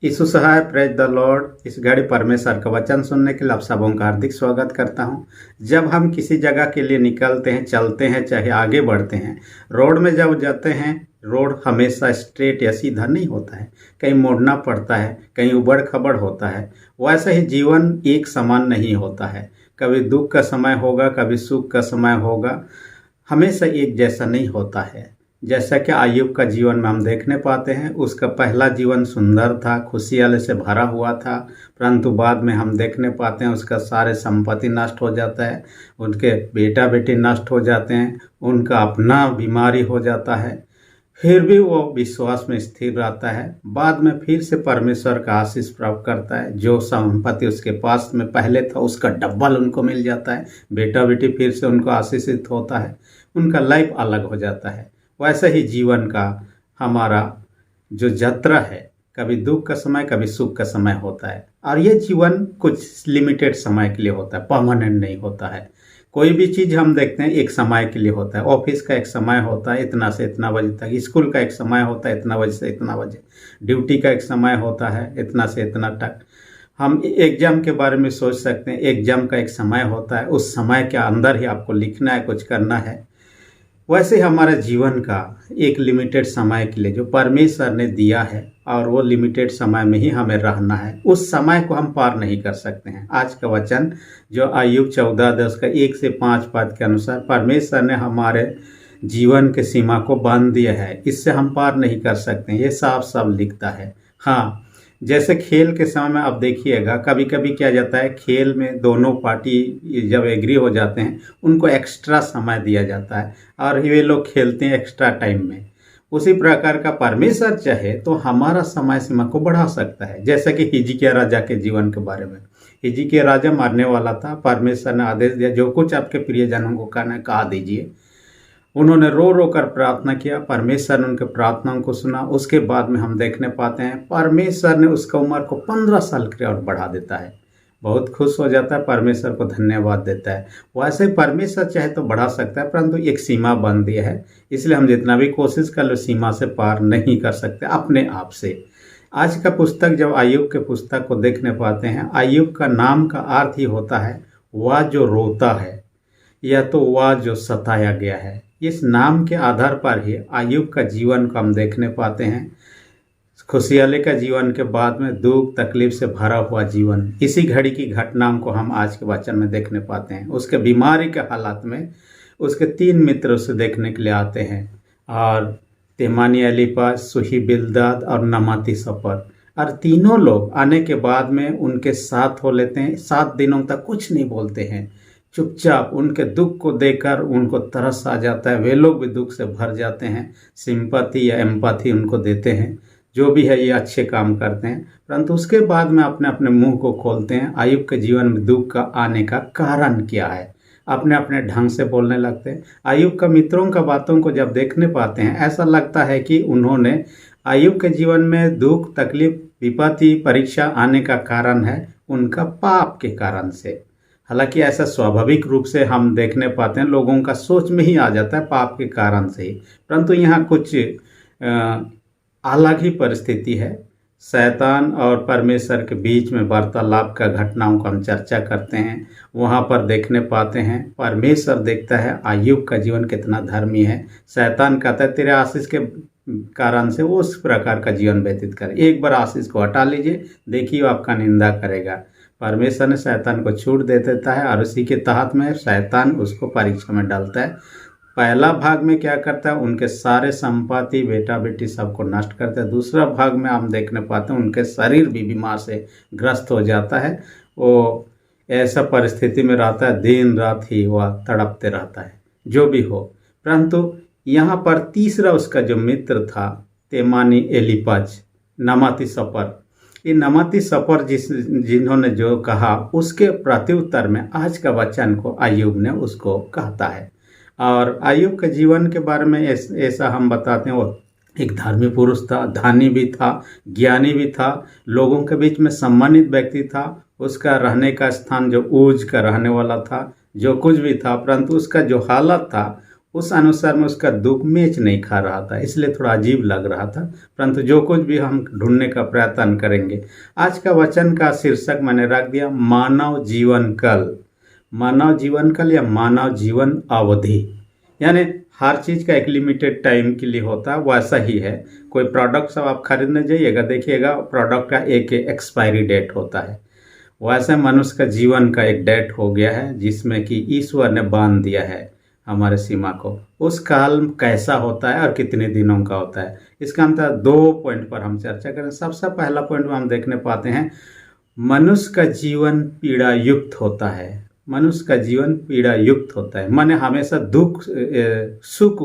यीशु सहाय, praise the lord. इस घड़ी परमेश्वर का वचन सुनने के लिए आप सबों का हार्दिक स्वागत करता हूं। जब हम किसी जगह के लिए निकलते हैं, चलते हैं, चाहे आगे बढ़ते हैं, रोड में जब जाते हैं, रोड हमेशा स्ट्रेट या सीधा नहीं होता है, कहीं मोड़ना पड़ता है, कहीं उबड़ खबड़ होता है। वैसे ही जीवन एक समान नहीं होता है। कभी दुख का समय होगा, कभी सुख का समय होगा, हमेशा एक जैसा नहीं होता है। जैसा कि अय्यूब का जीवन में हम देखने पाते हैं, उसका पहला जीवन सुंदर था, खुशहाली से भरा हुआ था, परंतु बाद में हम देखने पाते हैं उसका सारे संपत्ति नष्ट हो जाता है, उनके बेटा बेटी नष्ट हो जाते हैं, उनका अपना बीमारी हो जाता है। फिर भी वो विश्वास में स्थिर रहता है। बाद में फिर से परमेश्वर का आशीष प्राप्त करता है। जो संपत्ति उसके पास में पहले था उसका डबल उनको मिल जाता है। बेटा बेटी फिर से उनको आशीषित होता है, उनका लाइफ अलग हो जाता है। वैसे ही जीवन का हमारा जो यात्रा है, कभी दुख का समय, कभी सुख का समय होता है। और ये जीवन कुछ लिमिटेड समय के लिए होता है, परमानेंट नहीं होता है। कोई भी चीज़ हम देखते हैं एक समय के लिए होता है। ऑफिस का एक समय होता है इतना से इतना बजे तक, स्कूल का एक समय होता है इतना बजे से इतना बजे, ड्यूटी का एक समय होता है इतना से इतना तक। हम एग्जाम के बारे में सोच सकते हैं, एग्जाम का एक समय होता है, उस समय के अंदर ही आपको लिखना है, कुछ करना है। वैसे हमारा जीवन का एक लिमिटेड समय के लिए जो परमेश्वर ने दिया है, और वो लिमिटेड समय में ही हमें रहना है। उस समय को हम पार नहीं कर सकते हैं। आज का वचन जो अय्यूब 14:10 का 1 से 5 पद के अनुसार, परमेश्वर ने हमारे जीवन के सीमा को बांध दिया है, इससे हम पार नहीं कर सकते हैं। ये साफ साफ लिखता है। हाँ, जैसे खेल के समय में आप देखिएगा, कभी कभी क्या जाता है, खेल में दोनों पार्टी जब एग्री हो जाते हैं, उनको एक्स्ट्रा समय दिया जाता है और वे लोग खेलते हैं एक्स्ट्रा टाइम में। उसी प्रकार का परमेश्वर चाहे तो हमारा समय सीमा को बढ़ा सकता है। जैसे कि हिजकिय्याह राजा के जीवन के बारे में, हिजकिय्याह राजा मरने वाला था, परमेश्वर ने आदेश दिया जो कुछ आपके प्रियजनों को कहना है कहा दीजिए। उन्होंने रो रो कर प्रार्थना किया, परमेश्वर ने उनके प्रार्थनाओं को सुना। उसके बाद में हम देखने पाते हैं परमेश्वर ने उसका उम्र को 15 साल के और बढ़ा देता है। बहुत खुश हो जाता है, परमेश्वर को धन्यवाद देता है। वैसे परमेश्वर चाहे तो बढ़ा सकता है, परंतु एक सीमा बन दी है, इसलिए हम जितना भी कोशिश कर लो सीमा से पार नहीं कर सकते अपने आप से। आज का पुस्तक जब अय्यूब के पुस्तक को देखने पाते हैं, अय्यूब का नाम का अर्थ ही होता है वह जो रोता है, या तो वह जो सताया गया है। इस नाम के आधार पर ही अय्यूब का जीवन को हम देखने पाते हैं। खुशहाली का जीवन के बाद में दुख तकलीफ से भरा हुआ जीवन, इसी घड़ी की घटनाओं को हम आज के वचन में देखने पाते हैं। उसके बीमारी के हालात में उसके 3 मित्र उसे देखने के लिए आते हैं, और तेमानी, एलीफज, सूही, बिल्दद और नमाती सपर। और तीनों लोग आने के बाद में उनके साथ हो लेते हैं। 7 दिनों तक कुछ नहीं बोलते हैं, चुपचाप उनके दुख को देखकर उनको तरस आ जाता है। वे लोग भी दुख से भर जाते हैं, सिंपैथी या एम्पैथी उनको देते हैं। जो भी है ये अच्छे काम करते हैं, परंतु उसके बाद में अपने अपने मुंह को खोलते हैं। अय्यूब के जीवन में दुख का आने का कारण क्या है, अपने अपने ढंग से बोलने लगते हैं। अय्यूब का मित्रों का बातों को जब देखने पाते हैं, ऐसा लगता है कि उन्होंने अय्यूब के जीवन में दुख तकलीफ विपत्ति परीक्षा आने का कारण है उनका पाप के कारण से। हालांकि ऐसा स्वाभाविक रूप से हम देखने पाते हैं, लोगों का सोच में ही आ जाता है पाप के कारण से ही। परंतु यहाँ कुछ अलग ही परिस्थिति है। शैतान और परमेश्वर के बीच में वार्तालाप का घटनाओं को हम चर्चा करते हैं। वहाँ पर देखने पाते हैं परमेश्वर देखता है अय्यूब का जीवन कितना धर्मी है। शैतान कहता है तेरे आशीष के कारण से वो उस प्रकार का जीवन व्यतीत करे, एक बार आशीष को हटा लीजिए, देखिए वो आपका निंदा करेगा। परमेश्वर ने शैतान को छूट दे देता है, और उसी के तहत में शैतान उसको परीक्षा में डालता है। पहला भाग में क्या करता है, उनके सारे संपत्ति बेटा बेटी सबको नष्ट करता है। दूसरा भाग में हम देखने पाते हैं उनके शरीर भी बीमार से ग्रस्त हो जाता है। वो ऐसा परिस्थिति में रहता है, दिन रात ही वह तड़पते रहता है। जो भी हो, परंतु यहाँ पर तीसरा उसका जो मित्र था, तेमानी, एलीफज, नमाती सपर, ये नमाती सपर जिन्होंने जो कहा उसके प्रत्युत्तर में आज का वचन को अय्यूब ने उसको कहता है। और अय्यूब के जीवन के बारे में ऐसा हम बताते हैं, वो एक धार्मिक पुरुष था, धनी भी था, ज्ञानी भी था, लोगों के बीच में सम्मानित व्यक्ति था। उसका रहने का स्थान जो ऊज का रहने वाला था, जो कुछ भी था, परंतु उसका जो हालत था उस अनुसार में उसका दुख मैच नहीं खा रहा था, इसलिए थोड़ा अजीब लग रहा था। परंतु जो कुछ भी हम ढूंढने का प्रयत्न करेंगे। आज का वचन का शीर्षक मैंने रख दिया मानव जीवन कल। मानव जीवन कल या मानव जीवन अवधि, यानी हर चीज़ का एक लिमिटेड टाइम के लिए होता है, वैसा ही है। कोई प्रोडक्ट सब आप खरीदने जाइएगा, देखिएगा प्रोडक्ट का एक एक्सपायरी डेट होता है। वैसे मनुष्य का जीवन का एक डेट हो गया है, जिसमें कि ईश्वर ने बांध दिया है हमारे सीमा को। उस काल कैसा होता है और कितने दिनों का होता है, इसका अंतर 2 पॉइंट पर हम चर्चा करें। सबसे पहला पॉइंट में हम देखने पाते हैं मनुष्य का जीवन पीड़ा युक्त होता है। मनुष्य का जीवन पीड़ा युक्त होता है, माने हमेशा दुख सुख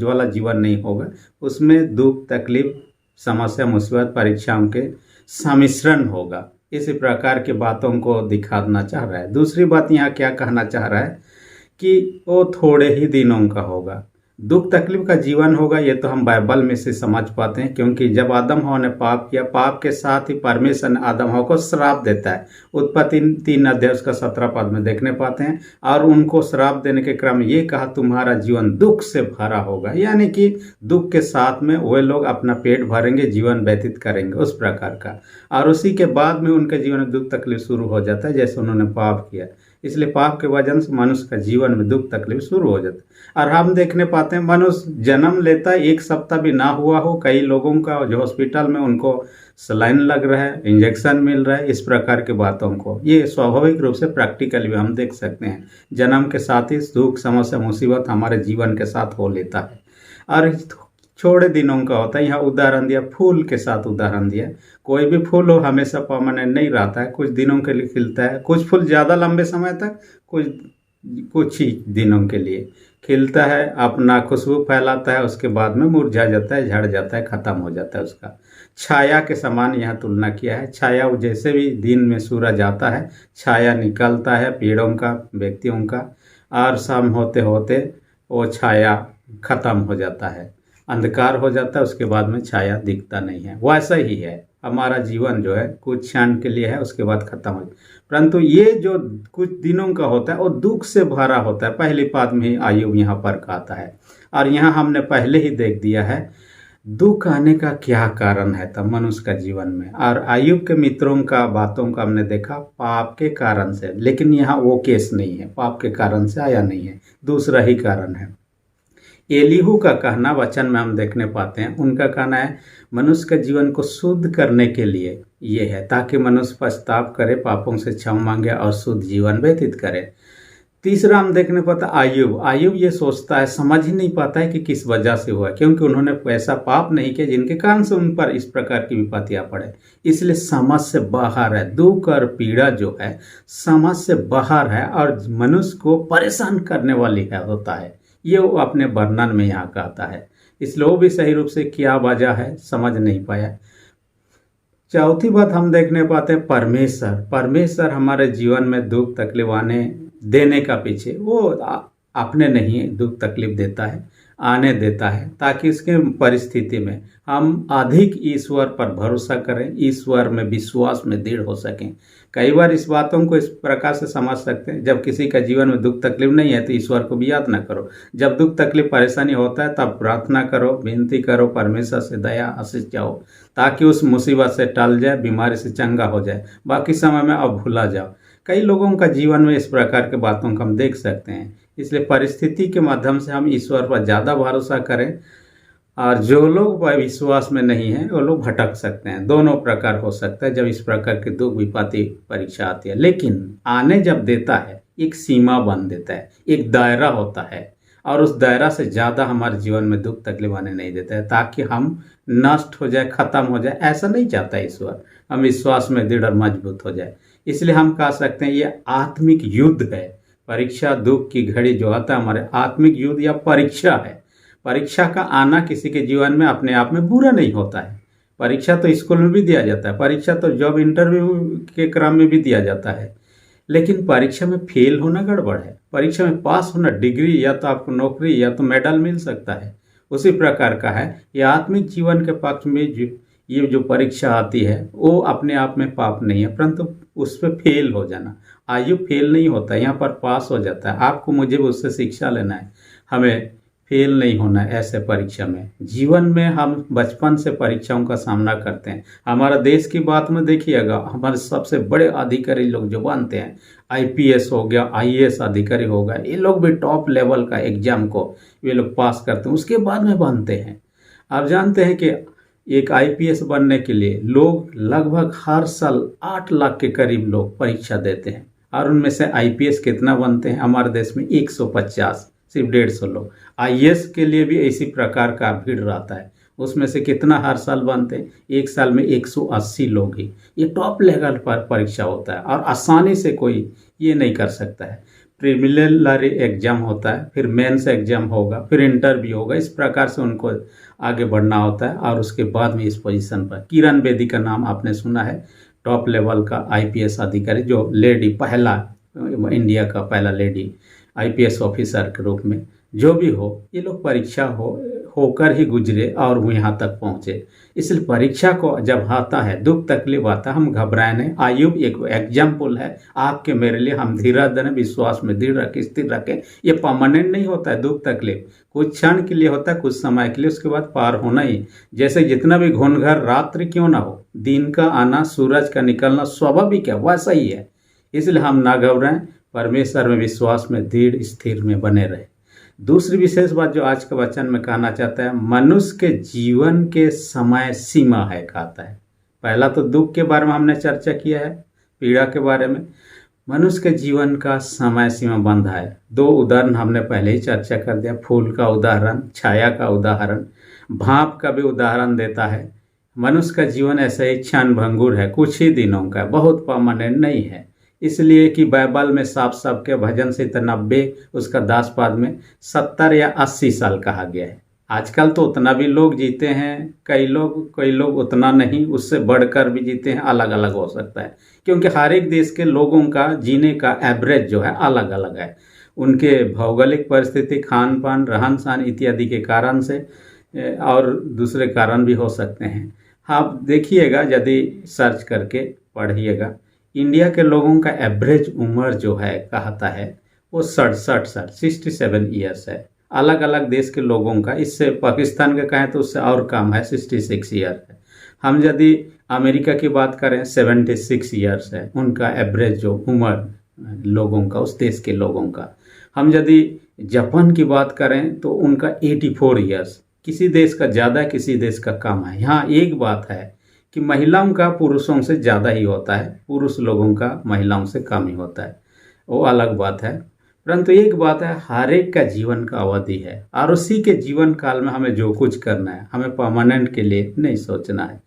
वाला जीवन नहीं होगा, उसमें दुख तकलीफ समस्या मुसीबत परीक्षाओं के सम्मिश्रण होगा। इसी प्रकार की बातों को दिखाना चाह रहा है। दूसरी बात यहाँ क्या कहना चाह रहा है कि वो थोड़े ही दिनों का होगा, दुख तकलीफ का जीवन होगा। ये तो हम बाइबल में से समझ पाते हैं, क्योंकि जब आदम हवा ने पाप किया, पाप के साथ ही परमेश्वर ने आदम हवा को श्राप देता है। उत्पत्ति 3 अध्याय उसका 17 पद में देखने पाते हैं। और उनको श्राप देने के क्रम में ये कहा तुम्हारा जीवन दुख से भरा होगा, यानी कि दुख के साथ में वे लोग अपना पेट भरेंगे, जीवन व्यतीत करेंगे उस प्रकार का। और उसी के बाद में उनके जीवन में दुख तकलीफ शुरू हो जाता है, जैसे उन्होंने पाप किया। इसलिए पाप के वजह से मनुष्य का जीवन में दुख तकलीफ शुरू हो जाता है। और हम देखने पाते हैं मनुष्य जन्म लेता है, 1 सप्ताह भी ना हुआ हो, कई लोगों का जो हॉस्पिटल में उनको सलाइन लग रहा है, इंजेक्शन मिल रहा है, इस प्रकार की बातों को ये स्वाभाविक रूप से प्रैक्टिकली भी हम देख सकते हैं। जन्म के साथ ही दुख समस्या मुसीबत हमारे जीवन के साथ हो लेता है। और थोड़े दिनों का होता है। यहाँ उदाहरण दिया, फूल के साथ उदाहरण दिया। कोई भी फूल हो हमेशा परमानेंट नहीं रहता है, कुछ दिनों के लिए खिलता है। कुछ फूल ज़्यादा लंबे समय तक, कुछ ही दिनों के लिए खिलता है, अपना खुशबू फैलाता है, उसके बाद में मुरझा जाता है, झड़ जाता है, ख़त्म हो जाता है। उसका छाया के समान यहाँ तुलना किया है। छाया जैसे भी दिन में सूरज आता है, छाया निकलता है पेड़ों का, व्यक्तियों का, और शाम होते होते वो छाया ख़त्म हो जाता है, अंधकार हो जाता है, उसके बाद में छाया दिखता नहीं है। वैसा ही है हमारा जीवन जो है, कुछ क्षण के लिए है, उसके बाद खत्म हो जाता है। परंतु ये जो कुछ दिनों का होता है वो दुख से भरा होता है। पहली पाद में ही आयुब यहाँ पर कहता है, और यहाँ हमने पहले ही देख दिया है दुख आने का क्या कारण है तब मनुष्य का जीवन में। और आयुब के मित्रों का बातों का हमने देखा पाप के कारण से, लेकिन यहाँ वो केस नहीं है, पाप के कारण से आया नहीं है, दूसरा ही कारण है। एलीहू का कहना वचन में हम देखने पाते हैं, उनका कहना है मनुष्य के जीवन को शुद्ध करने के लिए ये है, ताकि मनुष्य पश्चाताप करे, पापों से क्षमा मांगे और शुद्ध जीवन व्यतीत करे। तीसरा हम देखने पाता आयुब ये सोचता है, समझ ही नहीं पाता है कि किस वजह से हुआ, क्योंकि उन्होंने ऐसा पाप नहीं किया जिनके कारण से उन पर इस प्रकार की विपत्तियां पड़े। इसलिए समझ से बाहर है, दुख और पीड़ा जो है समझ से बाहर है और मनुष्य को परेशान करने वाली है होता है। ये वो अपने वर्णन में यहाँ कहता है, इसलिए वो भी सही रूप से क्या वजह है समझ नहीं पाया। चौथी बात हम देखने पाते हैं परमेश्वर हमारे जीवन में दुख तकलीफ आने देने का पीछे वो अपने नहीं दुख तकलीफ देता है, आने देता है, ताकि इसके परिस्थिति में हम अधिक ईश्वर पर भरोसा करें, ईश्वर में विश्वास में दृढ़ हो सकें। कई बार इस बातों को इस प्रकार से समझ सकते हैं, जब किसी का जीवन में दुख तकलीफ नहीं है तो ईश्वर को भी याद ना करो। जब दुख तकलीफ परेशानी होता है तब प्रार्थना करो, विनती करो, परमेश्वर से दया आशीष चाहो, ताकि उस मुसीबत से टल जाए, बीमारी से चंगा हो जाए, बाकी समय में अब भूला जाओ। कई लोगों का जीवन में इस प्रकार के बातों को हम देख सकते हैं। इसलिए परिस्थिति के माध्यम से हम ईश्वर पर ज़्यादा भरोसा करें, और जो लोग विश्वास में नहीं हैं वो लोग भटक सकते हैं। दोनों प्रकार हो सकता है जब इस प्रकार की दुख विपत्ति परीक्षा आती है। लेकिन आने जब देता है एक सीमा बन देता है, एक दायरा होता है, और उस दायरा से ज़्यादा हमारे जीवन में दुख तकलीफ आने नहीं देता है, ताकि हम नष्ट हो जाए, ख़त्म हो जाए। ऐसा नहीं चाहता ईश्वर, हम विश्वास में दृढ़ और मजबूत हो जाए। इसलिए हम कह सकते हैं ये आत्मिक युद्ध है। परीक्षा दुख की घड़ी जो आता है हमारे आत्मिक युद्ध या परीक्षा है। परीक्षा का आना किसी के जीवन में अपने आप में बुरा नहीं होता है। परीक्षा तो स्कूल में भी दिया जाता है, परीक्षा तो जॉब इंटरव्यू के क्रम में भी दिया जाता है, लेकिन परीक्षा में फेल होना गड़बड़ है। परीक्षा में पास होना, डिग्री या तो आपको नौकरी या तो मेडल मिल सकता है, उसी प्रकार का है यह आत्मिक जीवन के पक्ष में। ये जो परीक्षा आती है वो अपने आप में पाप नहीं है, परंतु उस पर फेल हो जाना। आयु फेल नहीं होता, यहाँ पर पास हो जाता है। आपको मुझे उससे शिक्षा लेना है, हमें फेल नहीं होना है ऐसे परीक्षा में। जीवन में हम बचपन से परीक्षाओं का सामना करते हैं। हमारा देश की बात में देखिएगा, हमारे सबसे बड़े अधिकारी लोग जो बनते हैं, आईपीएस हो गया, आईएएस अधिकारी हो गया, ये लोग भी टॉप लेवल का एग्जाम को ये लोग पास करते हैं, उसके बाद में बनते हैं। आप जानते हैं कि एक आईपीएस बनने के लिए लोग लगभग हर साल 8 लाख के करीब लोग परीक्षा देते हैं, और उनमें से आईपीएस कितना बनते हैं हमारे देश में? 150, सिर्फ 150 लोग। आईएएस के लिए भी इसी प्रकार का भीड़ रहता है, उसमें से कितना हर साल बनते हैं? एक साल में 180 लोग ही। ये टॉप लेवल पर परीक्षा होता है, और आसानी से कोई ये नहीं कर सकता है। प्रिलिमिनरी एग्जाम होता है, फिर मेंस एग्जाम होगा, फिर इंटरव्यू होगा, इस प्रकार से उनको आगे बढ़ना होता है, और उसके बाद में इस पोजीशन पर किरण बेदी का नाम आपने सुना है, टॉप लेवल का आईपीएस अधिकारी, जो लेडी, पहला इंडिया का पहला लेडी आईपीएस ऑफिसर के रूप में। जो भी हो, ये लोग परीक्षा होकर ही गुजरे और वो यहाँ तक पहुँचे। इसलिए परीक्षा को जब आता है, दुख तकलीफ आता है, हम घबराए नहीं। आयुब एक एग्जाम्पल है आपके मेरे लिए। हम धीरज दें, विश्वास में दृढ़ रखें, स्थिर रखें। ये परमानेंट नहीं होता है दुख तकलीफ, कुछ क्षण के लिए होता है, कुछ समय के लिए, उसके बाद पार होना ही। जैसे जितना भी घुनघर रात्रि क्यों ना हो, दिन का आना, सूरज का निकलना स्वाभाविक है, वैसा ही है। इसलिए हम ना घबराएं, परमेश्वर में विश्वास में दृढ़ स्थिर में बने रहे। दूसरी विशेष बात जो आज के वचन में कहना चाहता है, मनुष्य के जीवन के समय सीमा है, कहता है। पहला तो दुख के बारे में हमने चर्चा किया है, पीड़ा के बारे में। मनुष्य के जीवन का समय सीमा बंधा है। 2 उदाहरण हमने पहले ही चर्चा कर दिया, फूल का उदाहरण, छाया का उदाहरण, भाप का भी उदाहरण देता है। मनुष्य का जीवन ऐसे ही क्षण भंगुर है, कुछ ही दिनों का, बहुत परमानेंट नहीं है। इसलिए कि बाइबल में साफ साफ के भजन से 90 उसका 10 पद में 70 या 80 साल कहा गया है। आजकल तो उतना भी लोग जीते हैं, कई लोग उतना नहीं, उससे बढ़कर भी जीते हैं, अलग अलग हो सकता है। क्योंकि हर एक देश के लोगों का जीने का एवरेज जो है अलग अलग है, उनके भौगोलिक परिस्थिति, खान पान, रहन सहन इत्यादि के कारण से, और दूसरे कारण भी हो सकते हैं। आप देखिएगा, यदि सर्च करके पढ़िएगा, इंडिया के लोगों का एवरेज उम्र जो है कहता है वो 67 ईयर्स है। अलग अलग देश के लोगों का, इससे पाकिस्तान का कहें तो उससे और कम है, 66 ईयर है। हम यदि अमेरिका की बात करें, 76 ईयर्स है उनका एवरेज जो उम्र लोगों का, उस देश के लोगों का। हम यदि जापान की बात करें तो उनका 84 ईयर्स। किसी देश का ज़्यादा, किसी देश का कम है। यहाँ एक बात है कि महिलाओं का पुरुषों से ज़्यादा ही होता है, पुरुष लोगों का महिलाओं से कम ही होता है, वो अलग बात है। परंतु एक बात है, हर एक का जीवन का अवधि है, और उसी के जीवन काल में हमें जो कुछ करना है, हमें परमानेंट के लिए नहीं सोचना है।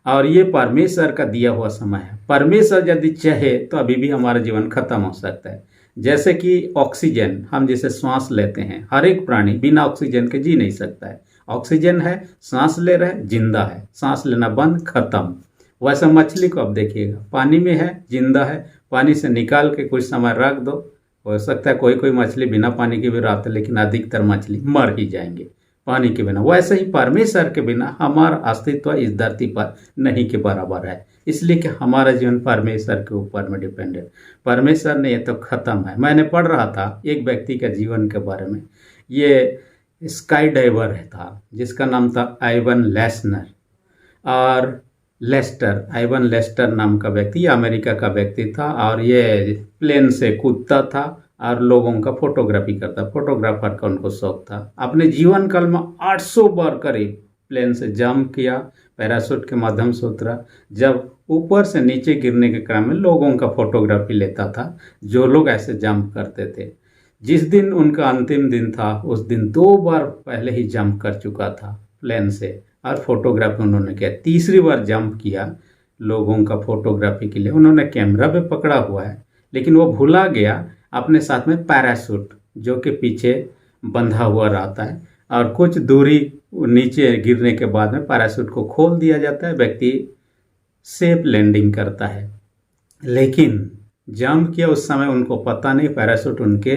और ये परमेश्वर का दिया हुआ समय है। परमेश्वर यदि चाहे तो अभी भी हमारा जीवन खत्म हो सकता है। जैसे कि ऑक्सीजन, हम जिसे श्वास लेते हैं, हर एक प्राणी बिना ऑक्सीजन के जी नहीं सकता है। ऑक्सीजन है, सांस ले रहा है, जिंदा है, सांस लेना बंद, खत्म। वैसे मछली को अब देखिएगा, पानी में है, जिंदा है, पानी से निकाल के कुछ समय रख दो, हो सकता है कोई मछली बिना पानी के भी रहते, लेकिन अधिकतर मछली मर ही जाएंगे पानी के बिना। वैसे ही परमेश्वर के बिना हमारा अस्तित्व इस धरती पर नहीं के बराबर है। इसलिए कि हमारा जीवन परमेश्वर के ऊपर में डिपेंडेंट। परमेश्वर ने ये तो खत्म है। मैंने पढ़ रहा था एक व्यक्ति के जीवन के बारे में, ये स्काई डाइवर था जिसका नाम था आइवन लेस्नर, और आइवन लेस्टर नाम का व्यक्ति, ये अमेरिका का व्यक्ति था, और ये प्लेन से कूदता था और लोगों का फोटोग्राफी करता, फोटोग्राफर का उनको शौक था। अपने जीवन काल में 800 बार करीब प्लेन से जंप किया, पैराशूट के माध्यम से उतरा। जब ऊपर से नीचे गिरने के क्रम में लोगों का फोटोग्राफी लेता था, जो लोग ऐसे जंप करते थे। जिस दिन उनका अंतिम दिन था, उस दिन 2 बार पहले ही जंप कर चुका था प्लेन से, और फोटोग्राफी उन्होंने किया। तीसरी बार जंप किया लोगों का फोटोग्राफी के लिए। उन्होंने कैमरा पे पकड़ा हुआ है, लेकिन वो भुला गया अपने साथ में पैराशूट, जो कि पीछे बंधा हुआ रहता है, और कुछ दूरी नीचे गिरने के बाद में पैराशूट को खोल दिया जाता है, व्यक्ति सेफ लैंडिंग करता है। लेकिन जंप किया उस समय उनको पता नहीं पैराशूट उनके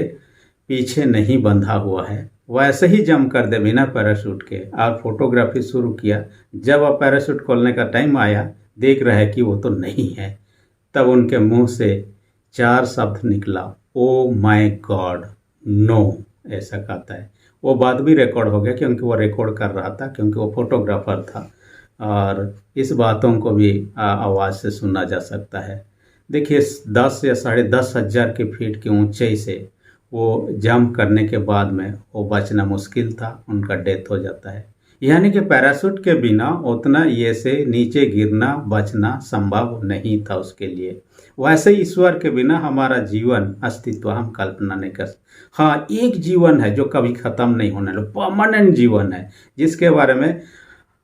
पीछे नहीं बंधा हुआ है। वैसे ही जंप कर दे बिना पैराशूट के, और फोटोग्राफी शुरू किया। जब अब पैराशूट खोलने का टाइम आया, देख रहा है कि वो तो नहीं है, तब उनके मुंह से 4 शब्द निकला, ओ माय गॉड नो, ऐसा कहता है। वो बात भी रिकॉर्ड हो गया क्योंकि वो रिकॉर्ड कर रहा था, क्योंकि वो फोटोग्राफर था। और इस बातों को भी आवाज़ से सुना जा सकता है। देखिए 10 या 10,500 के फीट की ऊंचाई से वो जंप करने के बाद में वो बचना मुश्किल था, उनका डेथ हो जाता है। यानी कि पैराशूट के बिना उतना ये से नीचे गिरना बचना संभव नहीं था उसके लिए। वैसे ही ईश्वर के बिना हमारा जीवन अस्तित्व हम कल्पना नहीं कर सकते। हाँ, एक जीवन है जो कभी खत्म नहीं होने वाला, परमानेंट जीवन है, जिसके बारे में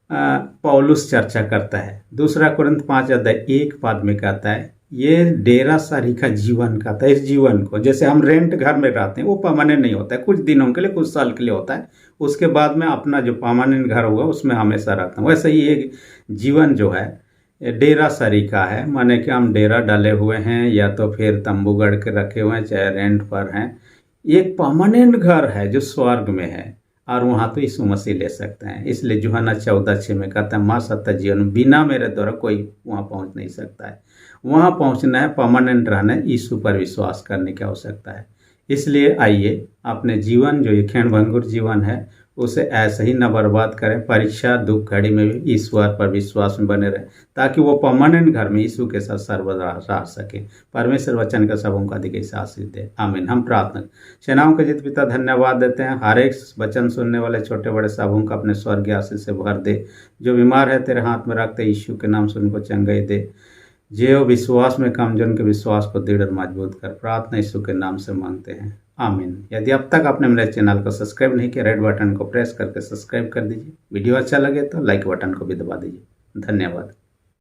पौलुस चर्चा करता है। दूसरा कुरिन्थ 5:1 पद में कहता है ये डेरा सारी का जीवन का था। इस जीवन को, जैसे हम रेंट घर में रहते हैं, वो परमानेंट नहीं होता है, कुछ दिनों के लिए, कुछ साल के लिए होता है, उसके बाद में अपना जो परमानेंट घर होगा उसमें हमेशा रहता हूँ। वैसे ही एक जीवन जो है डेरा सारी का है, माने कि हम डेरा डाले हुए हैं या तो फिर तंबू गढ़ के रखे हुए हैं, चाहे रेंट पर हैं। एक परमानेंट घर है जो स्वर्ग में है, और वहाँ तो यीशु मसीह ले सकते हैं। इसलिए यूहन्ना 14:6 में कहता है माँ सत्य जीवन, बिना मेरे द्वारा कोई वहाँ पहुँच नहीं सकता है। वहाँ पहुँचना है, परमानेंट रहना है, यीशु पर विश्वास करने की आवश्यकता है। इसलिए आइए अपने जीवन जो ये क्षणभंगुर जीवन है उसे ऐसे ही न बर्बाद करें। परीक्षा दुख घड़ी में भी ईश्वर पर विश्वास में बने रहें, ताकि वो परमानेंट घर में यीशु के साथ सर्वदा रह सके। परमेश्वर वचन का सबों को अधिक आशीष दे, आमीन। हम प्रार्थना, सेनाओं के जीत पिता धन्यवाद देते हैं, हर एक वचन सुनने वाले छोटे बड़े सबों को अपने स्वर्गीय आशीष से भर दे। जो बीमार है तेरे हाथ में रखते यीशु के नाम से उनको चंगाई दे। जो विश्वास में कमजोर के विश्वास को दृढ़ और मजबूत कर, प्रार्थना यीशु के नाम से मांगते हैं, आमीन। यदि अब तक आपने मेरे चैनल को सब्सक्राइब नहीं किया, रेड बटन को प्रेस करके सब्सक्राइब कर दीजिए। वीडियो अच्छा लगे तो लाइक बटन को भी दबा दीजिए। धन्यवाद।